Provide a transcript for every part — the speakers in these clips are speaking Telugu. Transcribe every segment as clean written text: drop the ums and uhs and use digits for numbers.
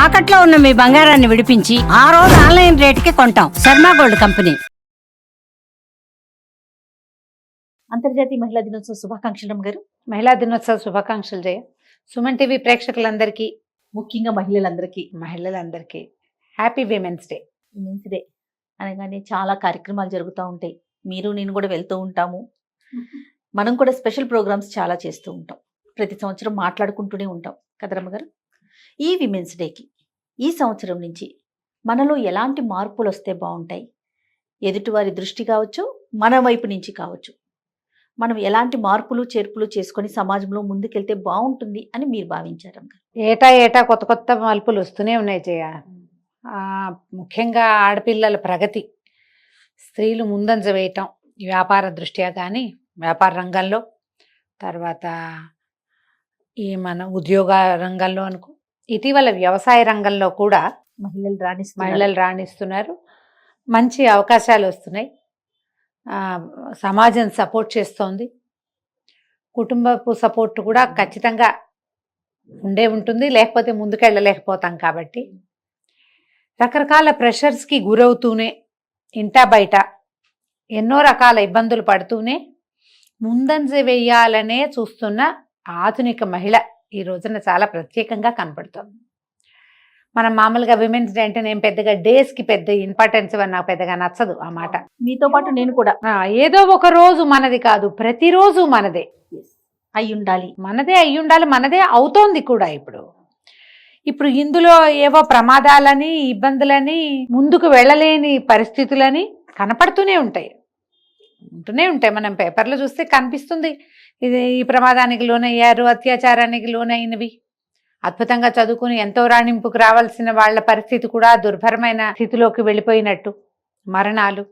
తాకట్లో ఉన్న మీ బంగారాన్ని విడిపించి ఆ రోజు ఆన్లైన్ రేటుకి కొంటాం. Sharma gold company. అంతర్జాతీయ మహిళా దినోత్సవ శుభాకాంక్షలు గారు. మహిళా దినోత్సవ శుభాకాంక్షలు జయ. సుమన్ టీవీ ప్రేక్షకులందరికీ, ముఖ్యంగా మహిళలందరికీ happy women's day. Women's day అనగానే చాలా కార్యక్రమాలు జరుగుతూ ఉంటాయి. మీరు నేను కూడా వెళ్తూ ఉంటాము. మనం కూడా స్పెషల్ ప్రోగ్రామ్స్ చాలా చేస్తూ ఉంటాం. ప్రతి సంవత్సరం మాట్లాడుకుంటూనే ఉంటాం కదా రమ్మగారు. ఈ విమెన్స్ డేకి ఈ సంవత్సరం నుంచి మనలో ఎలాంటి మార్పులు వస్తే బాగుంటాయి? ఎదుటివారి దృష్టి కావచ్చు, మన వైపు నుంచి కావచ్చు, మనం ఎలాంటి మార్పులు చేర్పులు చేసుకొని సమాజంలో ముందుకెళ్తే బాగుంటుంది అని మీరు భావించారు రమ్మగారు? ఏటా కొత్త కొత్త మలుపులు వస్తూనే ఉన్నాయి జయ. ముఖ్యంగా ఆడపిల్లల ప్రగతి, స్త్రీలు ముందంజ వేయటం, వ్యాపార దృష్ట్యా కానీ వ్యాపార రంగంలో, తర్వాత ఈ మన ఉద్యోగ రంగంలో అనుకో, ఇటీవల వ్యవసాయ రంగంలో కూడా మహిళలు రాణిస్తున్నారు. మంచి అవకాశాలు వస్తున్నాయి. సమాజం సపోర్ట్ చేస్తోంది. కుటుంబపు సపోర్ట్ కూడా ఖచ్చితంగా ఉంటుంది, లేకపోతే ముందుకెళ్ళలేకపోతాం. కాబట్టి రకరకాల ప్రెషర్స్కి గురవుతూనే, ఇంటా బయట ఎన్నో రకాల ఇబ్బందులు పడుతూనే ముందంజ వేయాలనే చూస్తున్న ఆధునిక మహిళ ఈ రోజున చాలా ప్రత్యేకంగా కనపడుతుంది. మనం మామూలుగా విమెన్స్ డే అంటే నేను పెద్దగా డేస్కి పెద్ద ఇంపార్టెన్స్ ఇవ్వని, నాకు పెద్దగా నచ్చదు ఆ మాట. మీతో పాటు నేను కూడా ఏదో ఒక రోజు మనది కాదు, ప్రతిరోజు మనదే అయి ఉండాలి, మనదే అవుతోంది కూడా. ఇప్పుడు ఇందులో ఏవో ప్రమాదాలని, ఇబ్బందులని, ముందుకు వెళ్ళలేని పరిస్థితులని కనపడుతూనే ఉంటాయి. మనం పేపర్లో చూస్తే కనిపిస్తుంది. ఇది ఈ ప్రమాదానికి లోనయ్యారు, అత్యాచారానికి లోనైనవి, అద్భుతంగా చదువుకుని ఎంతో రాణింపుకు రావాల్సిన వాళ్ళ పరిస్థితి కూడా దుర్భరమైన స్థితిలోకి వెళ్ళిపోయినట్టు, మరణాలు,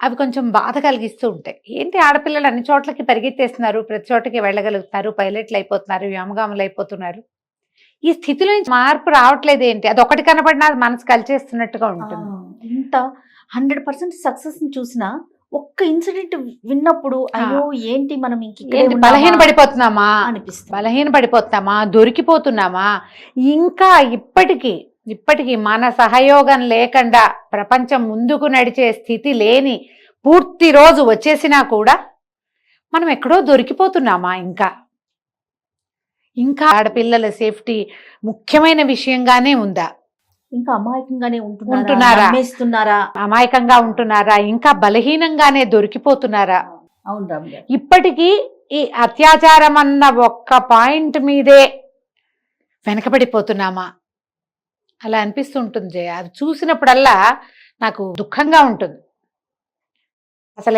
అవి కొంచెం బాధ కలిగిస్తూ ఉంటాయి. ఏంటి, ఆడపిల్లలు అన్ని చోట్లకి పరిగెత్తేస్తున్నారు, ప్రతి చోటకి వెళ్ళగలుగుతున్నారు, పైలట్లు అయిపోతున్నారు, వ్యోమగాములు అయిపోతున్నారు. ఈ స్థితిలో మార్పు రావట్లేదు. ఏంటి, అది ఒకటి కనపడినా మనసు కలిచేస్తున్నట్టుగా ఉంటుంది. ఇంత 100% సక్సెస్ ని చూసినా ఒక్క ఇన్సిడెంట్ విన్నప్పుడు అయ్యో ఏంటి మనం బలహీన పడిపోతున్నామా, దొరికిపోతున్నామా, ఇంకా ఇప్పటికీ మన సహయోగం లేకుండా ప్రపంచం ముందుకు నడిచే స్థితి లేని పూర్తి రోజు వచ్చేసినా కూడా మనం ఎక్కడో దొరికిపోతున్నామా? ఇంకా ఆడపిల్లల సేఫ్టీ ముఖ్యమైన విషయంగానే ఉందా? ఇంకా అమాయకంగా ఉంటున్నారా? ఇంకా బలహీనంగానే దొరికిపోతున్నారా? అవును రామ్. ఇప్పటికీ ఈ అత్యాచారం అన్న ఒక్క పాయింట్ మీదే వెనకబడిపోతున్నామా? అలా అనిపిస్తుంటుంది జయ. అది చూసినప్పుడల్లా నాకు దుఃఖంగా ఉంటుంది. అసలు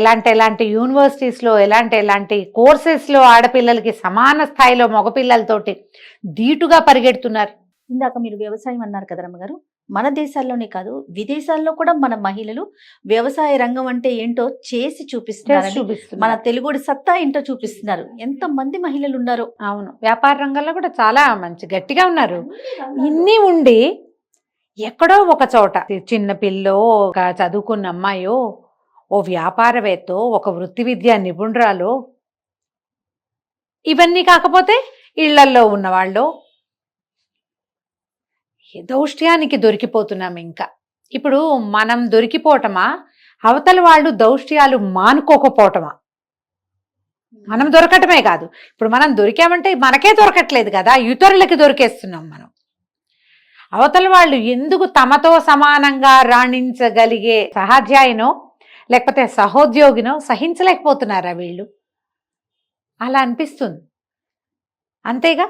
ఎలాంటి యూనివర్సిటీస్లో, ఎలాంటి కోర్సెస్లో ఆడపిల్లలకి సమాన స్థాయిలో మగపిల్లలతోటి ధీటుగా పరిగెడుతున్నారు. ఇందాక మీరు వ్యవసాయం అన్నారు కదా రమ్మగారు. మన దేశాల్లోనే కాదు, విదేశాల్లో కూడా మన మహిళలు వ్యవసాయ రంగం అంటే ఏంటో చేసి చూపిస్తున్నారు. మన తెలుగుడి సత్తా ఏంటో చూపిస్తున్నారు. ఎంత మంది మహిళలు ఉన్నారు. అవును, వ్యాపార రంగంలో కూడా చాలా మంచి గట్టిగా ఉన్నారు. ఇన్ని ఉండి ఎక్కడో ఒక చోట చిన్న పిల్లో, ఒక చదువుకున్న అమ్మాయో, ఓ వ్యాపారవేత్తో, ఒక వృత్తి విద్యా నిపుణురాలో, ఇవన్నీ కాకపోతే ఇళ్లల్లో ఉన్నవాళ్ళు దౌష్ట్యానికి దొరికిపోతున్నాం. ఇప్పుడు మనం దొరికిపోవటమా, అవతల వాళ్ళు దౌష్ట్యాలు మానుకోకపోవటమా? మనం దొరకటమే కాదు, ఇప్పుడు మనం దొరికామంటే మనకే దొరకట్లేదు కదా, ఇతరులకి దొరికేస్తున్నాం మనం. అవతల వాళ్ళు ఎందుకు తమతో సమానంగా రాణించగలిగే సహాధ్యాయునో లేకపోతే సహోద్యోగినో సహించలేకపోతున్నారా వీళ్ళు? అలా అనిపిస్తుంది. అంతేగా,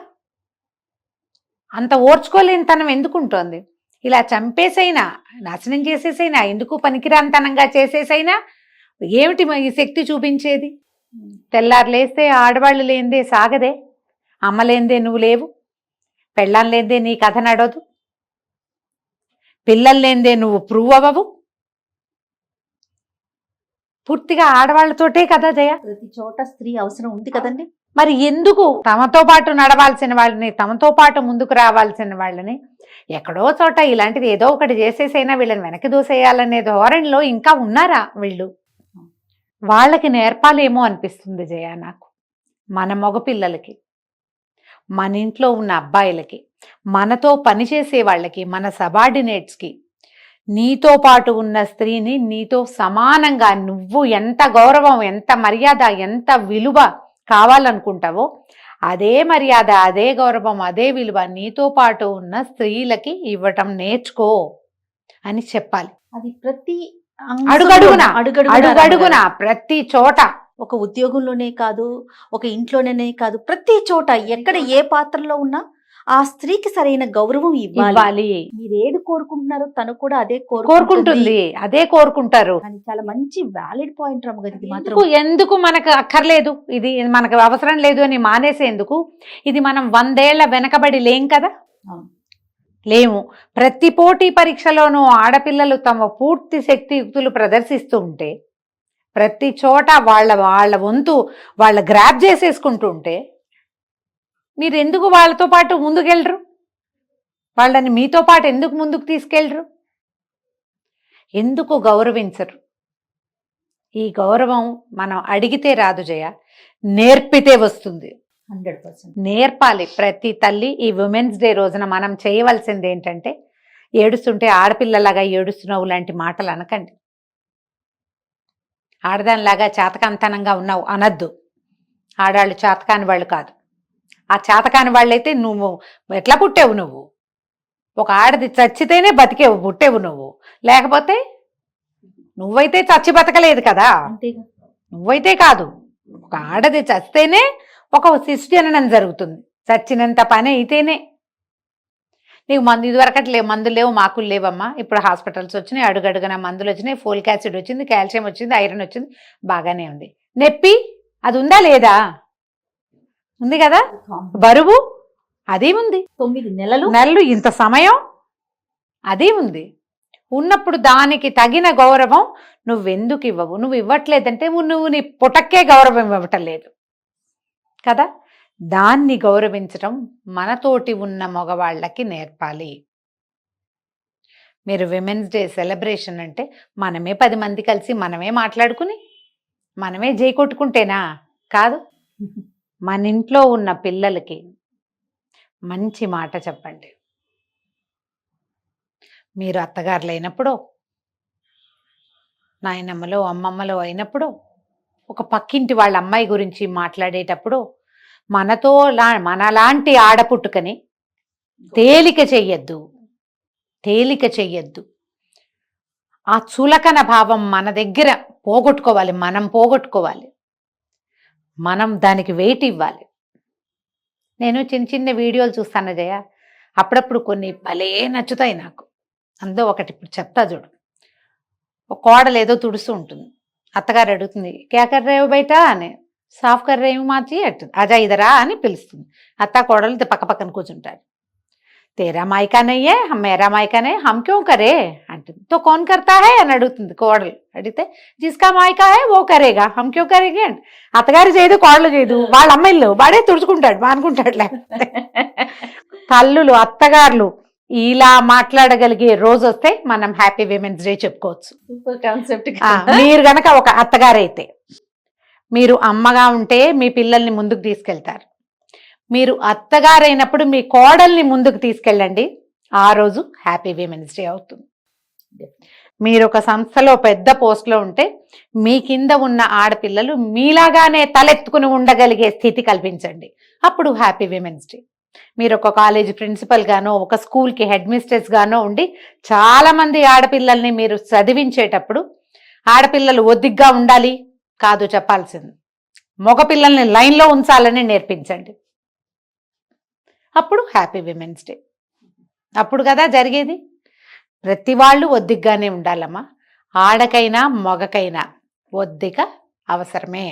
అంత ఓర్చుకోలేని తనం ఎందుకుంటోంది? ఇలా చంపేసైనా, నాశనం చేసేసైనా, ఎందుకు పనికిరాంతనంగా చేసేసైనా ఏమిటి ఈ శక్తి చూపించేది? తెల్లారు లేస్తే ఆడవాళ్ళు లేనిదే సాగదే, అమ్మ లేనిదే నువ్వు లేవు, పెళ్ళాం లేనిదే నీ కథ నడవదు, పిల్లలు లేనిదే నువ్వు ప్రూవ్ అవ్వవు. పూర్తిగా ఆడవాళ్లతోటే కదా జయ. ప్రతి చోట స్త్రీ అవసరం ఉంది కదండి. మరి ఎందుకు తమతో పాటు నడవాల్సిన వాళ్ళని, తమతో పాటు ముందుకు రావాల్సిన వాళ్ళని ఎక్కడో చోట ఇలాంటిది ఏదో ఒకటి చేసేసైనా వీళ్ళని వెనక్కి దూసేయాలనే ధోరణిలో ఇంకా ఉన్నారా వీళ్ళు? వాళ్ళకి నేర్పాలేమో అనిపిస్తుంది జయ నాకు. మన మగపిల్లలకి మన ఇంట్లో ఉన్న అబ్బాయిలకి, మనతో పనిచేసే వాళ్ళకి, మన సబార్డినేట్స్కి, నీతో పాటు ఉన్న స్త్రీని నీతో సమానంగా నువ్వు ఎంత గౌరవం, ఎంత మర్యాద, ఎంత విలువ కావాలనుకుంటావో అదే మర్యాద, అదే గౌరవం, అదే విలువ నీతో పాటు ఉన్న స్త్రీలకి ఇవ్వటం నేర్చుకో అని చెప్పాలి. అది ప్రతి అడుగడుగునా అడుగడుగునా అడుగడుగునా ప్రతి చోట. ఒక ఉద్యోగంలోనే కాదు, ఒక ఇంట్లోనే కాదు, ప్రతి చోట ఎక్కడ ఏ పాత్రలో ఉన్నా ఆ స్త్రీకి సరైన గౌరవం ఇవ్వాలి. మీరు ఏది కోరుకుంటున్నారో తను కూడా అదే కోరుకుంటుంది, అదే కోరుకుంటారు. అని చాలా మంచి వ్యాలిడ్ పాయింట్ రమ్మగారు. ఇది మాత్రం ఎందుకు మనకు అక్కర్లేదు, ఇది మనకు అవసరం లేదు అని మానేసేందుకు. ఇది మనం 100 ఏళ్ల వెనకబడి లేం కదా, లేము. ప్రతి పోటీ పరీక్షలోనూ ఆడపిల్లలు తమ పూర్తి శక్తియుక్తులు ప్రదర్శిస్తూ ఉంటే, ప్రతి చోట వాళ్ళ వంతు వాళ్ళ గ్రాప్ చేసేసుకుంటూ ఉంటే మీరు ఎందుకు వాళ్ళతో పాటు ముందుకెళ్ళరు? వాళ్ళని మీతో పాటు ఎందుకు ముందుకు తీసుకెళ్ళరు? ఎందుకు గౌరవించరు? ఈ గౌరవం మనం అడిగితే రాదు జయ, నేర్పితే వస్తుంది. 100% నేర్పాలి ప్రతి తల్లి. ఈ ఉమెన్స్ డే రోజున మనం చేయవలసింది ఏంటంటే, ఏడుస్తుంటే ఆడపిల్లలాగా ఏడుస్తున్నావు లాంటి మాటలు అనకండి. ఆడదానిలాగా చేతకాంతనంగా ఉన్నావు అనద్దు. ఆడాళ్ళు చేతకాని వాళ్ళు కాదు. ఆ చేతకాని వాళ్ళైతే నువ్వు ఎట్లా పుట్టేవు? నువ్వు ఒక ఆడది చచ్చితేనే బతికేవు, పుట్టేవు నువ్వు. లేకపోతే నువ్వైతే చచ్చి బతకలేదు కదా, అంతేగా. నువ్వైతే కాదు. ఒక ఆడది చస్తేనే ఒక శిశుజననం జరుగుతుంది. చచ్చినంత పని అయితేనే. నీకు మందు ఇదివరకటి లేవు, మందులు లేవు, మాకులు లేవమ్మా. ఇప్పుడు హాస్పిటల్స్ వచ్చినాయి, అడుగడుగున మందులు వచ్చినాయి, ఫోలిక్ యాసిడ్ వచ్చింది, కాల్షియం వచ్చింది, ఐరన్ వచ్చింది, బాగానే ఉంది. నొప్పి అది ఉందా లేదా? ఉంది కదా. బరువు అది ఉంది, 9 నెలలు నెలలు ఇంత సమయం అది ఉంది. ఉన్నప్పుడు దానికి తగిన గౌరవం నువ్వెందుకు ఇవ్వవు? నువ్వు ఇవ్వట్లేదంటే నువ్వు నీ పుటక్కే గౌరవం ఇవ్వటం లేదు కదా. దాన్ని గౌరవించడం మనతోటి ఉన్న మగవాళ్ళకి నేర్పాలి. మీరు విమెన్స్ డే సెలబ్రేషన్ అంటే మనమే 10 మంది కలిసి మనమే మాట్లాడుకుని మనమే జై కొట్టుకుంటేనా? కాదు. మన ఇంట్లో ఉన్న పిల్లలకి మంచి మాట చెప్పండి. మీరు అత్తగారులు అయినప్పుడు, నాయనమ్మలో అమ్మమ్మలో అయినప్పుడు, ఒక పక్కింటి వాళ్ళ అమ్మాయి గురించి మాట్లాడేటప్పుడు మనలాంటి ఆడపుట్టుకని తేలిక చెయ్యొద్దు. ఆ చులకన భావం మన దగ్గర పోగొట్టుకోవాలి. మనం దానికి వెయిట్ ఇవ్వాలి. నేను చిన్న చిన్న వీడియోలు చూస్తాను జయ, అప్పుడప్పుడు కొన్ని భలే నచ్చుతాయి నాకు. అందులో ఒకటి ఇప్పుడు చెప్తా చూడు. ఒక కోడలు ఏదో తుడుస్తూ ఉంటుంది, అత్తగారు అడుగుతుంది, క్యా కర్ రే హో బేటా అని. సాఫ్ కర్ రే హూ మాచి అంటుంది. అజా ఇదరా అని పిలుస్తుంది. అత్త కోడలు పక్క పక్కన కూర్చుంటారు. తేరా మాయికా నయ్యే మేరా మాయికా నే హమ్ క్యూ కరే అంటుంది. తో కౌన్ కర్తా హై అని అడుగుతుంది కోడలు. అడిగితే జిస్కా మాయికా హై ఓ కరేగా హమ్ క్యూ కరేగా అండి. అత్తగారు చేయదు, కోడలు చేయదు, వాళ్ళ అమ్మాయిలు వాడే తుడుచుకుంటాడు, మానుకుంటాడు. లేకపోతే తల్లులు అత్తగారులు ఇలా మాట్లాడగలిగే రోజు వస్తే మనం హ్యాపీ విమెన్స్ డే చెప్పుకోవచ్చు. Super concept. మీరు గనక ఒక అత్తగారైతే, మీరు అమ్మగా ఉంటే మీ పిల్లల్ని ముందుకు తీసుకెళ్తారు. మీరు అత్తగారైనప్పుడు మీ కోడల్ని ముందుకు తీసుకెళ్ళండి. ఆ రోజు హ్యాపీ విమెన్స్ డే అవుతుంది. మీరు ఒక సంస్థలో పెద్ద పోస్ట్లో ఉంటే మీ కింద ఉన్న ఆడపిల్లలు మీలాగానే తలెత్తుకుని ఉండగలిగే స్థితి కల్పించండి. అప్పుడు హ్యాపీ విమెన్స్ డే. మీరు ఒక కాలేజీ ప్రిన్సిపల్ గానో, ఒక స్కూల్కి హెడ్ మిస్ట్రెస్ గానో ఉండి చాలా మంది ఆడపిల్లల్ని మీరు చదివించేటప్పుడు ఆడపిల్లలు ఒద్దిగ్గా ఉండాలి కాదు చెప్పాల్సింది, మగపిల్లల్ని లైన్లో ఉంచాలని నేర్పించండి. అప్పుడు హ్యాపీ విమెన్స్ డే. అప్పుడు కదా జరిగేది. ప్రతి వాళ్ళు ఒద్దిగ్గానే ఉండాలమ్మా. ఆడకైనా మగకైనా ఒద్దిక అవసరమే.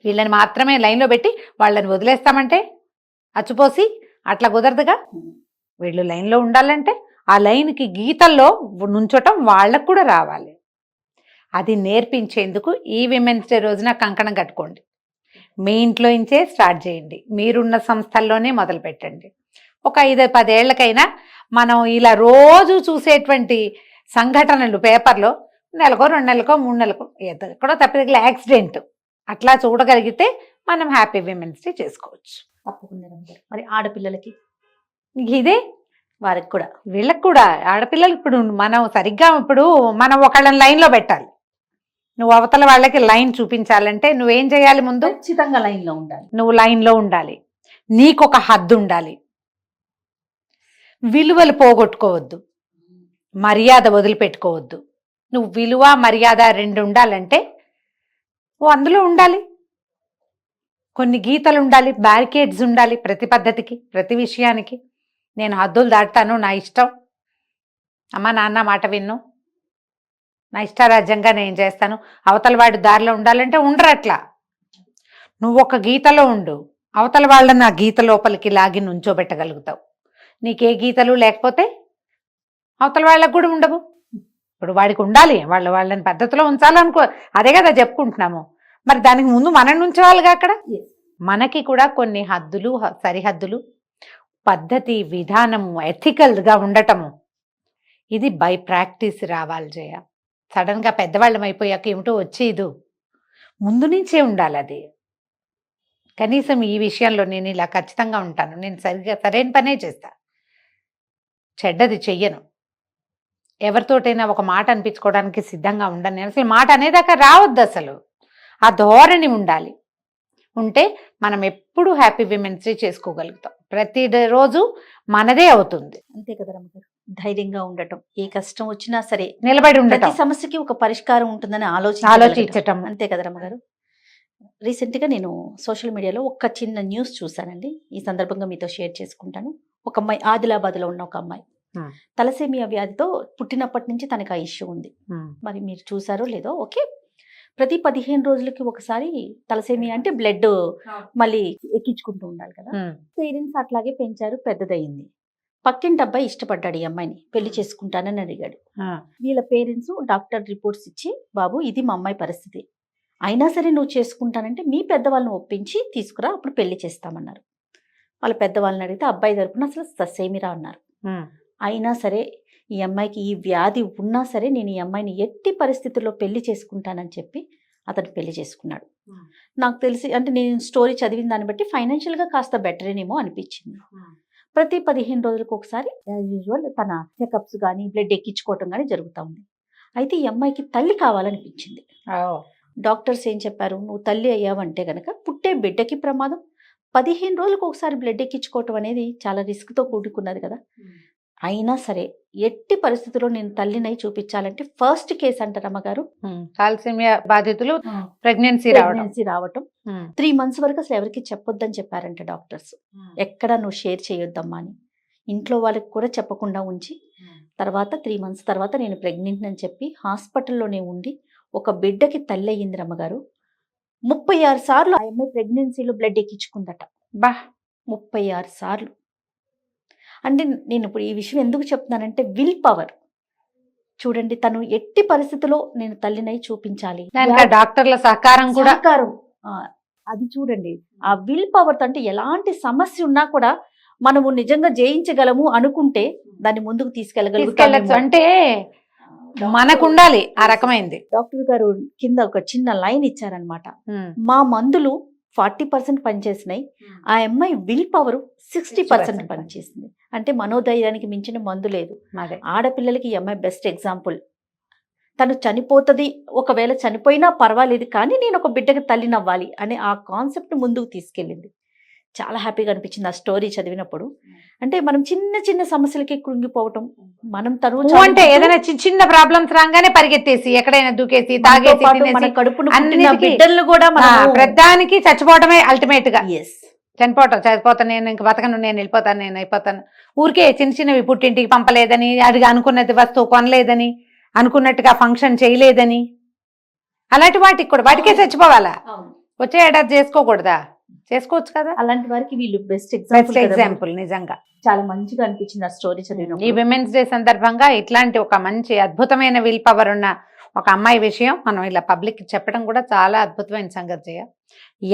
వీళ్ళని మాత్రమే లైన్లో పెట్టి వాళ్ళని వదిలేస్తామంటే అచ్చుపోసి అట్లా కుదరదుగా. వీళ్ళు లైన్లో ఉండాలంటే ఆ లైన్కి గీతల్లో నుంచోటం వాళ్ళకు కూడా రావాలి. అది నేర్పించేందుకు ఈ విమెన్స్ డే రోజున కంకణం కట్టుకోండి. మీ ఇంట్లో నుంచే స్టార్ట్ చేయండి. మీరున్న సంస్థల్లోనే మొదలు పెట్టండి. ఒక 5-10 ఏళ్లకైనా మనం ఇలా రోజు చూసేటువంటి సంఘటనలు పేపర్లో నెలకో 2 నెలలకో 3 నెలలకో ఎక్కడో తప్పిదగిన యాక్సిడెంట్ అట్లా చూడగలిగితే మనం హ్యాపీ విమెన్స్ డే చేసుకోవచ్చు. తప్పకుండా రమ్మగారు. మరి ఆడపిల్లలకి ఇదే వారికి కూడా వీళ్ళకి కూడా ఆడపిల్లలు ఇప్పుడు మనం సరిగ్గా ఇప్పుడు మనం ఒకళ్ళని లైన్లో పెట్టాలి. నువ్వు అవతల వాళ్ళకి లైన్ చూపించాలంటే నువ్వేం చేయాలి? ముందు ఖచ్చితంగా లైన్ లో ఉండాలి. నువ్వు లైన్లో ఉండాలి. నీకొక హద్దు ఉండాలి. విలువలు పోగొట్టుకోవద్దు, మర్యాద వదిలిపెట్టుకోవద్దు. నువ్వు విలువ మర్యాద రెండు ఉండాలంటే నువ్వు అందులో ఉండాలి. కొన్ని గీతలు ఉండాలి, బ్యారికేడ్స్ ఉండాలి ప్రతి పద్ధతికి, ప్రతి విషయానికి. నేను హద్దులు దాటుతాను, నా ఇష్టం, అమ్మ నాన్న మాట విన్ను, నా ఇష్టారాజ్యంగా నేను చేస్తాను. అవతల వాడి దారిలో ఉండాలంటే ఉండరు అట్లా. నువ్వు ఒక గీతలో ఉండు, అవతల వాళ్ళని ఆ గీత లోపలికి లాగి నుంచోబెట్టగలుగుతావు. నీకే గీతలు లేకపోతే అవతల వాళ్ళకు కూడా ఉండవు. ఇప్పుడు వాడికి ఉండాలి, వాళ్ళని పద్ధతిలో ఉంచాలనుకో, అదే కదా చెప్పుకుంటున్నాము. మరి దానికి ముందు మనం ఉంచవాలిగా అక్కడ. మనకి కూడా కొన్ని హద్దులు, సరిహద్దులు, పద్ధతి, విధానము, ఎథికల్గా ఉండటము, ఇది బై ప్రాక్టీస్ రావాలి జయ. సడన్గా పెద్దవాళ్ళం అయిపోయాక ఏమిటో వచ్చేదు, ముందు నుంచే ఉండాలి అది. కనీసం ఈ విషయంలో నేను ఇలా ఖచ్చితంగా ఉంటాను, నేను సరైన పనే చేస్తా, చెడ్డది చెయ్యను, ఎవరితోటైనా ఒక మాట అనిపించుకోవడానికి సిద్ధంగా ఉండను నేను. అసలు మాట అనేదాకా రావద్దు, అసలు ఆ ధోరణి ఉండాలి. ఉంటే మనం ఎప్పుడు హ్యాపీ విమెన్స్ డే చేసుకోగలుగుతాం. ప్రతి రోజు మనదే అవుతుంది. అంతే కదా రమ్మగారు. ధైర్యంగా ఉండటం, ఏ కష్టం వచ్చినా సరే నిలబడి ప్రతి ఉండటం, సమస్యకి ఒక పరిష్కారం ఉంటుందని ఆలోచించటం. అంతే కదా రమ్మగారు. రీసెంట్ గా నేను సోషల్ మీడియాలో ఒక చిన్న న్యూస్ చూసానండి, ఈ సందర్భంగా మీతో షేర్ చేసుకుంటాను. ఒక అమ్మాయి, ఆదిలాబాద్ లో ఉన్న ఒక అమ్మాయి, తలసేమియా వ్యాధితో పుట్టినప్పటి నుంచి తనకు ఆ ఇష్యూ ఉంది. మరి మీరు చూసారో లేదో, ఓకే. ప్రతి 15 రోజులకి ఒకసారి తలసేమియా అంటే బ్లడ్ మళ్ళీ ఎక్కించుకుంటూ ఉండాలి కదా. పేరెంట్స్ అట్లాగే పెంచారు, పెద్దదయ్యింది. పక్కింటి అబ్బాయి ఇష్టపడ్డాడు ఈ అమ్మాయిని, పెళ్లి చేసుకుంటానని అడిగాడు. వీళ్ళ పేరెంట్స్ డాక్టర్ రిపోర్ట్స్ ఇచ్చి, బాబు ఇది మా అమ్మాయి పరిస్థితి, అయినా సరే నువ్వు చేసుకుంటానంటే మీ పెద్దవాళ్ళని ఒప్పించి తీసుకురా, అప్పుడు పెళ్లి చేస్తామన్నారు. వాళ్ళ పెద్దవాళ్ళని అడిగితే అబ్బాయి తరపున అసలు ససేమిరా అన్నారు. అయినా సరే ఈ అమ్మాయికి ఈ వ్యాధి ఉన్నా సరే నేను ఈ అమ్మాయిని ఎట్టి పరిస్థితుల్లో పెళ్లి చేసుకుంటానని చెప్పి అతను పెళ్లి చేసుకున్నాడు. నాకు తెలిసి, అంటే నేను స్టోరీ చదివిన దాన్ని బట్టి ఫైనాన్షియల్గా కాస్త బెటరేనేమో అనిపించింది. ప్రతి 15 రోజులకు ఒకసారి యాజ్ యూజువల్ తన చెకప్స్ కానీ బ్లడ్ ఎక్కించుకోవటం కానీ జరుగుతూ ఉంది. అయితే ఈ అమ్మాయికి తల్లి కావాలనిపించింది. డాక్టర్స్ ఏం చెప్పారు, నువ్వు తల్లి అయ్యావంటే కనుక పుట్టే బిడ్డకి ప్రమాదం, 15 రోజులకు ఒకసారి బ్లడ్ ఎక్కించుకోవటం అనేది చాలా రిస్క్తో కూడుకున్నది కదా. అయినా సరే ఎట్టి పరిస్థితుల్లో నేను తల్లినై చూపించాలంటే ఫస్ట్ కేసు అంటారు అమ్మగారు, తలసేమియా బాధితులు ప్రెగ్నెన్సీ రావటం 3 months వరకు అసలు ఎవరికి చెప్పొద్దని చెప్పారంట డాక్టర్స్. ఎక్కడ నువ్వు షేర్ చేయొద్దమ్మా అని, ఇంట్లో వాళ్ళకి కూడా చెప్పకుండా ఉంచి, తర్వాత 3 months తర్వాత నేను ప్రెగ్నెంట్ అని చెప్పి హాస్పిటల్లోనే ఉండి ఒక బిడ్డకి తల్లి అయ్యింది రమ్మగారు. 36 సార్లు ఆ అమ్మాయి ప్రెగ్నెన్సీలో బ్లడ్ ఎక్కించుకుందట. 36 సార్లు. అంటే నేను ఇప్పుడు ఈ విషయం ఎందుకు చెప్తున్నానంటే, విల్ పవర్ చూడండి. తను ఎట్టి పరిస్థితిలో నేను తల్లినై చూపించాలి, డాక్టర్ల సహకారం కూడా, అది చూడండి. ఆ విల్ పవర్ అంటే ఎలాంటి సమస్య ఉన్నా కూడా మనము నిజంగా జయించగలము అనుకుంటే దాన్ని ముందుకు తీసుకెళ్ళగలుగుతాము. అంటే మనకు ఉండాలి ఆ రకమైంది. డాక్టర్ గారు కింద ఒక చిన్న లైన్ ఇచ్చారనమాట, మా మందులు 40% పనిచేసినాయి, ఆ అమ్మాయి విల్ పవర్ 60% పనిచేసింది. అంటే మనోధైర్యానికి మించిన మందు లేదు. ఆడపిల్లలకి ఈ అమ్మాయి బెస్ట్ ఎగ్జాంపుల్. తను చనిపోతుంది, ఒకవేళ చనిపోయినా పర్వాలేదు కానీ నేను ఒక బిడ్డకి తల్లినవ్వాలి అనే ఆ కాన్సెప్ట్ ముందుకు తీసుకెళ్ళింది. చాలా హ్యాపీగా అనిపించింది ఆ స్టోరీ చదివినప్పుడు. అంటే మనం చిన్న చిన్న సమస్యలకి కృంగిపోవటం, మనం తను అంటే ఏదైనా చిన్న ప్రాబ్లమ్స్ రాగానే పరిగెత్తేసి ఎక్కడైనా దూకేసి తాగేసి బిడ్డలు కూడా ప్రధానికి చచ్చిపోవడమే అల్టిమేట్ గా. చనిపోతాను, నేను ఇంక బతకను, నేను వెళ్ళిపోతాను, నేను అయిపోతాను. ఊరికే చిన్న చిన్నవి పుట్టింటికి పంపలేదని, అది అనుకున్నది వస్తువు కొనలేదని, అనుకున్నట్టుగా ఫంక్షన్ చేయలేదని, అలాంటి వాటికి కూడా వాటికే చచ్చిపోవాలా? వచ్చే ఏడాది చేసుకోకూడదా? చేసుకోవచ్చు కదా. అలాంటి వారికి వీళ్ళు బెస్ట్ ఎగ్జాంపుల్. నిజంగా చాలా మంచిగా అనిపించింది ఆ స్టోరీ చదివిన. ఈ విమెన్స్ డే సందర్భంగా ఇట్లాంటి ఒక మంచి అద్భుతమైన విల్ పవర్ ఉన్న ఒక అమ్మాయి విషయం మనం ఇలా పబ్లిక్ చెప్పడం కూడా చాలా అద్భుతమైన సంగతి చేయ.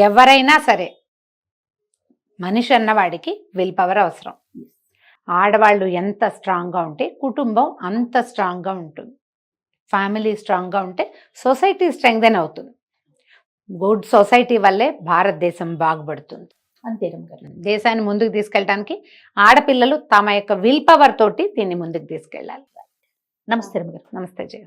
ఎవరైనా సరే మనిషి అన్నవాడికి విల్ పవర్ అవసరం. ఆడవాళ్ళు ఎంత స్ట్రాంగ్గా ఉంటే కుటుంబం అంత స్ట్రాంగ్గా ఉంటుంది. ఫ్యామిలీ స్ట్రాంగ్గా ఉంటే సొసైటీ స్ట్రెంగ్థెన్ అవుతుంది. గుడ్ సొసైటీ వల్లే భారతదేశం బాగుపడుతుంది. అంతే రమ్మగారు. దేశాన్ని ముందుకు తీసుకెళ్ళడానికి ఆడపిల్లలు తమ యొక్క విల్ పవర్ తోటి దీన్ని ముందుకు తీసుకెళ్ళాలి. నమస్తే రమ్మగారు. నమస్తే జయ.